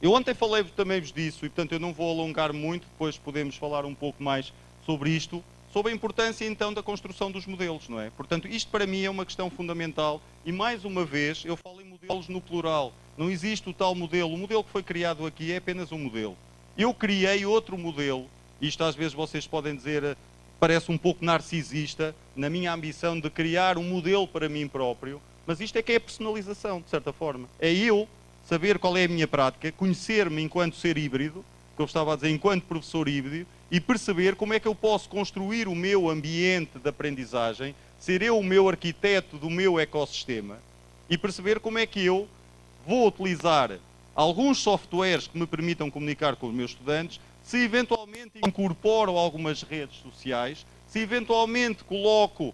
Eu ontem falei também disso, e portanto eu não vou alongar muito, depois podemos falar um pouco mais sobre isto, sobre a importância então da construção dos modelos, não é? Portanto, isto para mim é uma questão fundamental, e mais uma vez eu falo em modelos no plural. Não existe o tal modelo, o modelo que foi criado aqui é apenas um modelo. Eu criei outro modelo, isto às vezes vocês podem dizer, parece um pouco narcisista, na minha ambição de criar um modelo para mim próprio, mas isto é que é a personalização, de certa forma. É eu saber qual é a minha prática, conhecer-me enquanto ser híbrido, que eu estava a dizer, enquanto professor híbrido, e perceber como é que eu posso construir o meu ambiente de aprendizagem, ser eu o meu arquiteto do meu ecossistema, e perceber como é que eu vou utilizar alguns softwares que me permitam comunicar com os meus estudantes, se eventualmente incorporo algumas redes sociais, se eventualmente coloco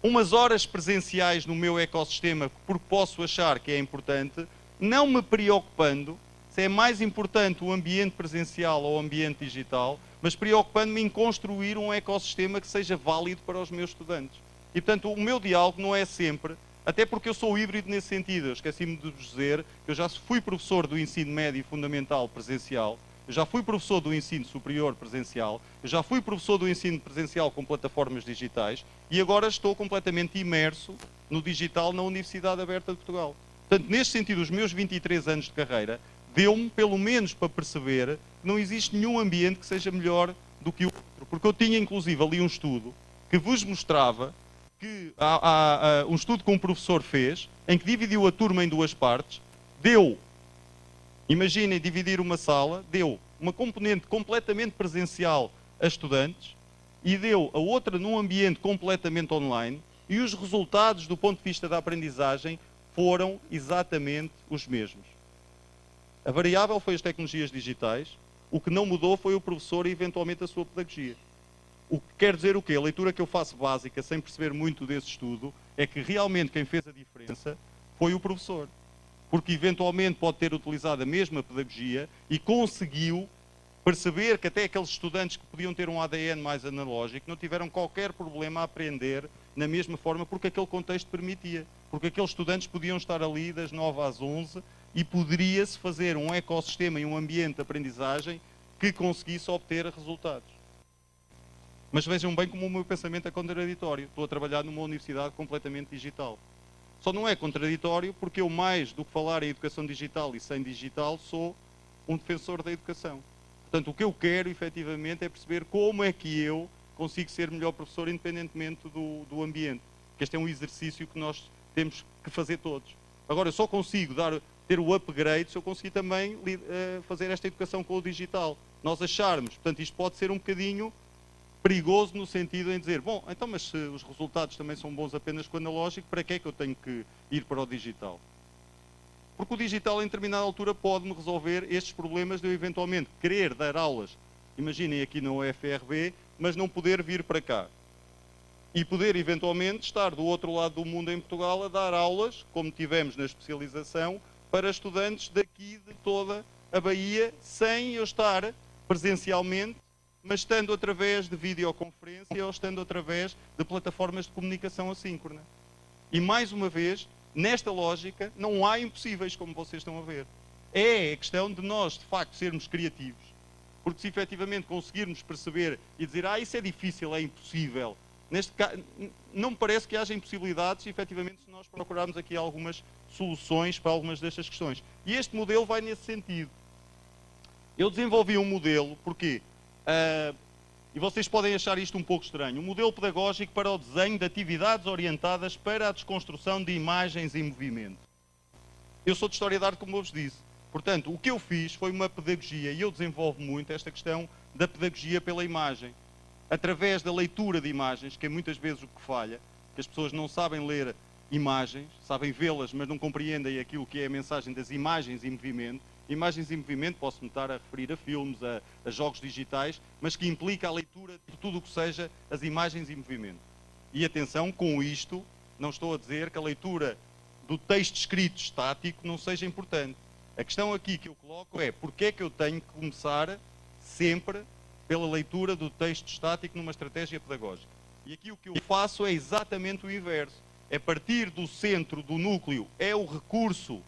umas horas presenciais no meu ecossistema, porque posso achar que é importante, não me preocupando se é mais importante o ambiente presencial ou o ambiente digital, mas preocupando-me em construir um ecossistema que seja válido para os meus estudantes. E, portanto, o meu diálogo não é sempre, até porque eu sou híbrido nesse sentido, eu esqueci-me de vos dizer que eu já fui professor do ensino médio e fundamental presencial, eu já fui professor do ensino superior presencial, eu já fui professor do ensino presencial com plataformas digitais e agora estou completamente imerso no digital na Universidade Aberta de Portugal. Portanto, neste sentido, os meus 23 anos de carreira deu-me, pelo menos, para perceber que não existe nenhum ambiente que seja melhor do que o outro. Porque eu tinha, inclusive, ali um estudo que vos mostrava que há um estudo que um professor fez, em que dividiu a turma em 2 partes, deu, imaginem dividir uma sala, deu uma componente completamente presencial a estudantes e deu a outra num ambiente completamente online, e os resultados do ponto de vista da aprendizagem foram exatamente os mesmos. A variável foi as tecnologias digitais, o que não mudou foi o professor e eventualmente a sua pedagogia. O que quer dizer o quê? A leitura que eu faço básica, sem perceber muito desse estudo, é que realmente quem fez a diferença foi o professor. Porque eventualmente pode ter utilizado a mesma pedagogia e conseguiu perceber que até aqueles estudantes que podiam ter um ADN mais analógico não tiveram qualquer problema a aprender na mesma forma, porque aquele contexto permitia. Porque aqueles estudantes podiam estar ali das 9 às 11 e poderia-se fazer um ecossistema e um ambiente de aprendizagem que conseguisse obter resultados. Mas vejam bem como o meu pensamento é contraditório. Estou a trabalhar numa universidade completamente digital. Só não é contraditório porque eu, mais do que falar em educação digital e sem digital, sou um defensor da educação. Portanto, o que eu quero, efetivamente, é perceber como é que eu consigo ser melhor professor independentemente do ambiente. Porque este é um exercício que nós temos que fazer todos. Agora, eu só consigo ter o upgrade se eu conseguir também fazer esta educação com o digital. Nós acharmos, portanto, isto pode ser um bocadinho perigoso no sentido em dizer, bom, então, mas se os resultados também são bons apenas com o analógico, para que é que eu tenho que ir para o digital? Porque o digital, em determinada altura, pode-me resolver estes problemas de eu, eventualmente, querer dar aulas, imaginem aqui na UFRB, mas não poder vir para cá. E poder, eventualmente, estar do outro lado do mundo, em Portugal, a dar aulas, como tivemos na especialização, para estudantes daqui de toda a Bahia, sem eu estar presencialmente, mas estando através de videoconferência ou estando através de plataformas de comunicação assíncrona. E, mais uma vez, nesta lógica, não há impossíveis, como vocês estão a ver. É a questão de nós, de facto, sermos criativos. Porque se efetivamente conseguirmos perceber e dizer, isso é difícil, é impossível, neste caso, não me parece que haja impossibilidades, efetivamente, se nós procurarmos aqui algumas soluções para algumas destas questões. E este modelo vai nesse sentido. Eu desenvolvi um modelo, porquê? E vocês podem achar isto um pouco estranho, um modelo pedagógico para o desenho de atividades orientadas para a desconstrução de imagens em movimento. Eu sou de História da Arte, como eu vos disse. Portanto, o que eu fiz foi uma pedagogia, e eu desenvolvo muito esta questão da pedagogia pela imagem. Através da leitura de imagens, que é muitas vezes o que falha, que as pessoas não sabem ler imagens, sabem vê-las, mas não compreendem aquilo que é a mensagem das imagens em movimento. Imagens em movimento, posso-me estar a referir a filmes, a jogos digitais, mas que implica a leitura de tudo o que seja as imagens em movimento. E atenção, com isto, não estou a dizer que a leitura do texto escrito estático não seja importante. A questão aqui que eu coloco é, porque é que eu tenho que começar sempre pela leitura do texto estático numa estratégia pedagógica? E aqui o que eu faço é exatamente o inverso. É partir do centro, do núcleo, é o recurso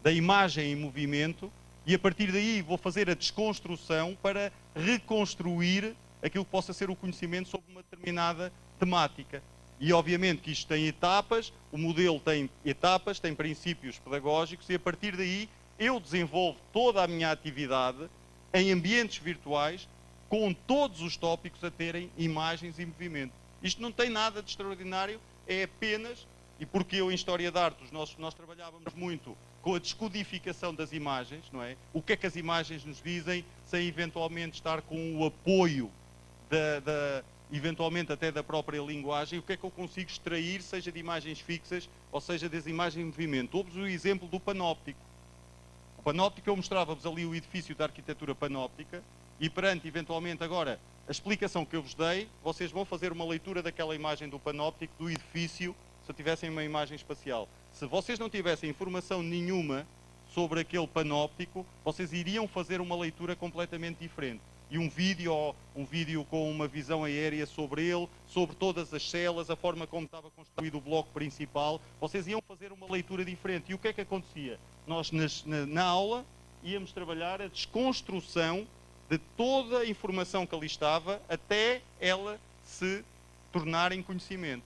da imagem em movimento, e a partir daí vou fazer a desconstrução para reconstruir aquilo que possa ser o conhecimento sobre uma determinada temática. E obviamente que isto tem etapas, o modelo tem etapas, tem princípios pedagógicos, e a partir daí eu desenvolvo toda a minha atividade em ambientes virtuais, com todos os tópicos a terem imagens em movimento. Isto não tem nada de extraordinário, é apenas, e porque eu em História da Arte, nós trabalhávamos muito com a descodificação das imagens, não é? O que é que as imagens nos dizem, sem eventualmente estar com o apoio eventualmente até da própria linguagem, o que é que eu consigo extrair, seja de imagens fixas, ou seja das imagens em movimento. Houve o exemplo do panóptico. O panóptico, eu mostrava-vos ali o edifício da arquitetura panóptica, e perante, eventualmente, agora, a explicação que eu vos dei, vocês vão fazer uma leitura daquela imagem do panóptico, do edifício, se tivessem uma imagem espacial. Se vocês não tivessem informação nenhuma sobre aquele panóptico, vocês iriam fazer uma leitura completamente diferente. E um vídeo com uma visão aérea sobre ele, sobre todas as celas, a forma como estava construído o bloco principal, vocês iam fazer uma leitura diferente. E o que é que acontecia? Nós, na aula, íamos trabalhar a desconstrução de toda a informação que ali estava, até ela se tornar em conhecimento.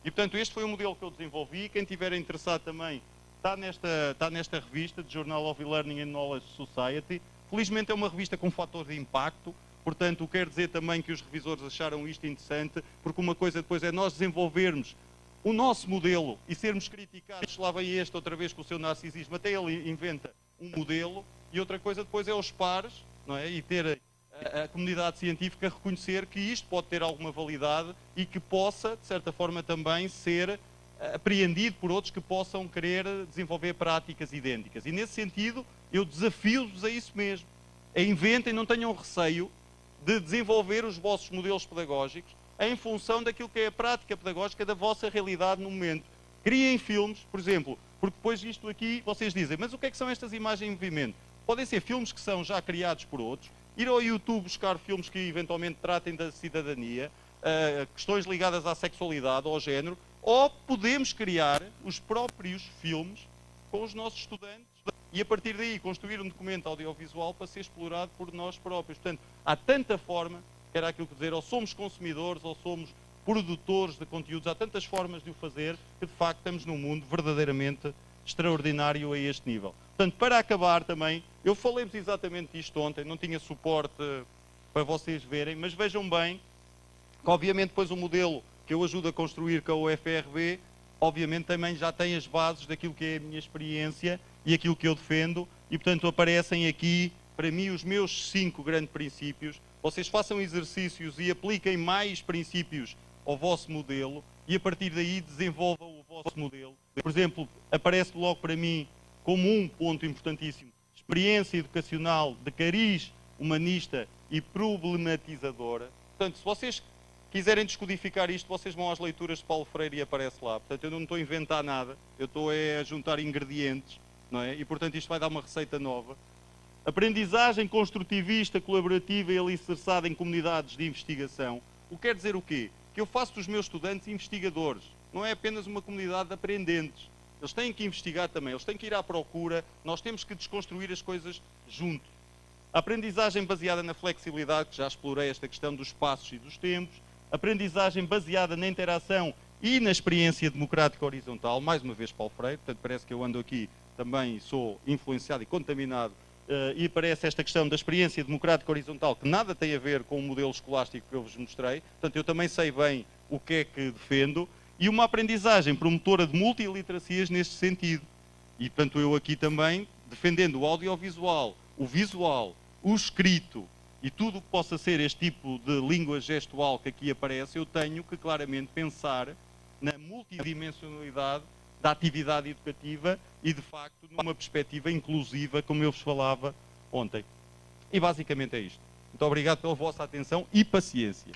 E, portanto, este foi o modelo que eu desenvolvi. Quem estiver interessado também está nesta revista, de Journal of E-Learning and Knowledge Society. Felizmente é uma revista com fator de impacto, portanto, quero dizer também que os revisores acharam isto interessante, porque uma coisa depois é nós desenvolvermos o nosso modelo e sermos criticados, lá vem este outra vez com o seu narcisismo, até ele inventa um modelo, e outra coisa depois é os pares, não é? E ter a comunidade científica reconhecer que isto pode ter alguma validade e que possa, de certa forma, também ser apreendido por outros que possam querer desenvolver práticas idênticas. E, nesse sentido, eu desafio-vos a isso mesmo. Inventem, não tenham receio de desenvolver os vossos modelos pedagógicos em função daquilo que é a prática pedagógica da vossa realidade no momento. Criem filmes, por exemplo, porque depois isto aqui, vocês dizem, mas o que é que são estas imagens em movimento? Podem ser filmes que são já criados por outros, ir ao YouTube buscar filmes que eventualmente tratem da cidadania, questões ligadas à sexualidade ou ao género, ou podemos criar os próprios filmes com os nossos estudantes e a partir daí construir um documento audiovisual para ser explorado por nós próprios. Portanto, há tanta forma, que era aquilo que dizer, ou somos consumidores ou somos produtores de conteúdos, há tantas formas de o fazer que de facto estamos num mundo verdadeiramente extraordinário a este nível. Portanto, para acabar também, eu falei-vos exatamente disto ontem, não tinha suporte para vocês verem, mas vejam bem que obviamente depois o modelo que eu ajudo a construir com a UFRB, obviamente também já tem as bases daquilo que é a minha experiência e aquilo que eu defendo, e portanto aparecem aqui, para mim, os meus 5 grandes princípios. Vocês façam exercícios e apliquem mais princípios ao vosso modelo, e a partir daí desenvolvam o vosso modelo. Por exemplo, aparece logo para mim como um ponto importantíssimo, experiência educacional de cariz humanista e problematizadora. Portanto, se vocês quiserem descodificar isto, vocês vão às leituras de Paulo Freire e aparece lá. Portanto, eu não estou a inventar nada, eu estou a juntar ingredientes, não é? E, portanto, isto vai dar uma receita nova. Aprendizagem construtivista, colaborativa e alicerçada em comunidades de investigação. O que quer dizer o quê? Que eu faço dos meus estudantes investigadores. Não é apenas uma comunidade de aprendentes. Eles têm que investigar também, eles têm que ir à procura, nós temos que desconstruir as coisas juntos. A aprendizagem baseada na flexibilidade, que já explorei esta questão dos espaços e dos tempos. Aprendizagem baseada na interação e na experiência democrática horizontal. Mais uma vez Paulo Freire, portanto parece que eu ando aqui também, sou influenciado e contaminado, e aparece esta questão da experiência democrática horizontal, que nada tem a ver com o modelo escolástico que eu vos mostrei. Portanto, eu também sei bem o que é que defendo. E uma aprendizagem promotora de multiliteracias neste sentido. E, portanto, eu aqui também, defendendo o audiovisual, o visual, o escrito e tudo o que possa ser este tipo de língua gestual que aqui aparece, eu tenho que claramente pensar na multidimensionalidade da atividade educativa e, de facto, numa perspectiva inclusiva, como eu vos falava ontem. E basicamente é isto. Muito obrigado pela vossa atenção e paciência.